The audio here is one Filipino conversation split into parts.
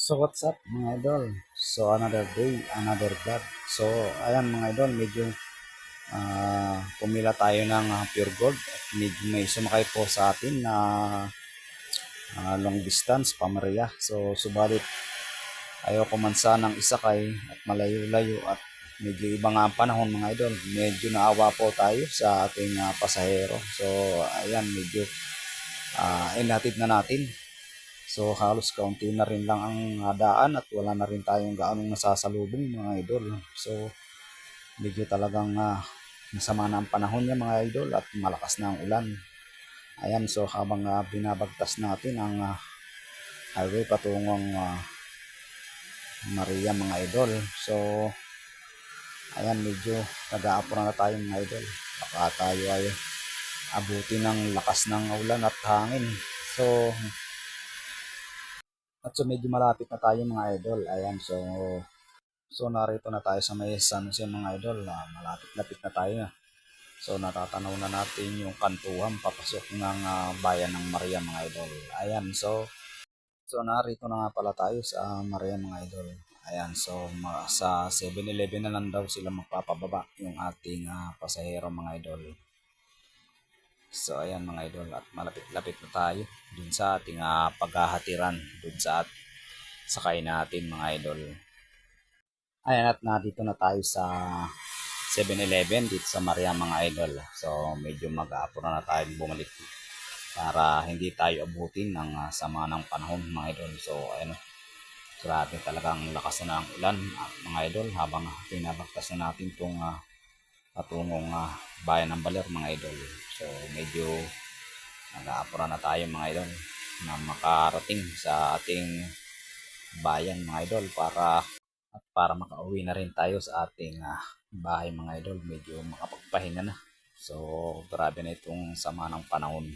So what's up mga idol? So another day, another vlog. So ayan mga idol, medyo pumila tayo ng pure gold. At medyo may sumakay po sa atin na long distance, Pamaria. So subalit ayaw ko man sanang isakay at malayo-layo at medyo iba nga ang panahon mga idol. Medyo naawa po tayo sa ating pasahero. So ayan, medyo inatid na natin. So halos kaunti na rin lang ang daan at wala na rin tayong gaanong nasasalubong mga idol. So medyo talagang masama na ang panahon niya mga idol at malakas na ang ulan. Ayan, so habang binabagtas natin ang highway patungong Maria mga idol. So ayan, medyo nag-aapura na tayo mga idol. Baka tayo ay abuti ng lakas ng ulan at hangin. So medyo malapit na tayo mga idol. Ayan, so narito na tayo sa may San Jose mga idol. Malapit-lapit na tayo. So natatanaw na natin yung kantuhan papasok ng bayan ng Maria mga idol. Ayan, so narito na nga pala tayo sa Maria mga idol. Ayan, so sa 7-Eleven na lang daw sila magpapababa yung ating pasahero mga idol. So ayan mga idol, at malapit-lapit na tayo dun sa ating paghahatiran dun sa sakay natin mga idol. Ayan, at nandito na tayo sa 7-Eleven dito sa Maria mga idol. So medyo mag-aapura na tayo bumalik para hindi tayo abutin ng sama ng panahon mga idol. So ayan, grabe talagang lakas na ng ulan mga idol habang pinabaktas na natin itong patungong bayan ng Baler mga idol. So medyo nag-aapura na tayo mga idol na makarating sa ating bayan mga idol para makauwi na rin tayo sa ating bahay mga idol. Medyo makapagpahinga na. So grabe na itong sama ng panahon.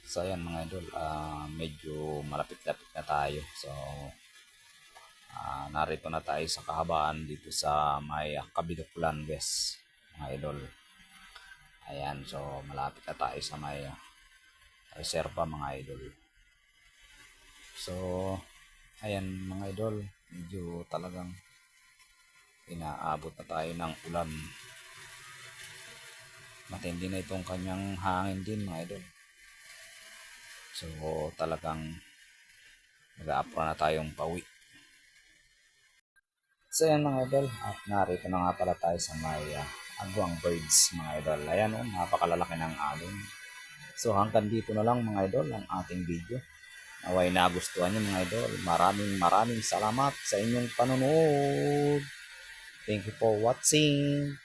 So ayan mga idol, medyo malapit-lapit na tayo. So narito na tayo sa kahabaan dito sa may Kabidoklan West mga idol. Ayan, so malapit na tayo sa may reserva mga idol. So ayan mga idol, medyo talagang inaabot na tayo ng ulan. Matindi na itong kanyang hangin din mga idol. So talagang nag-aapura na tayong pauwi. So ayan mga idol, at narito na nga pala tayo sa may Agwang Birds mga idol. Ayan napakalalaki ng alon. So hanggang dito na lang mga idol ang ating video. Naway nagustuhan nyo mga idol. Maraming salamat sa inyong panonood. Thank you for watching.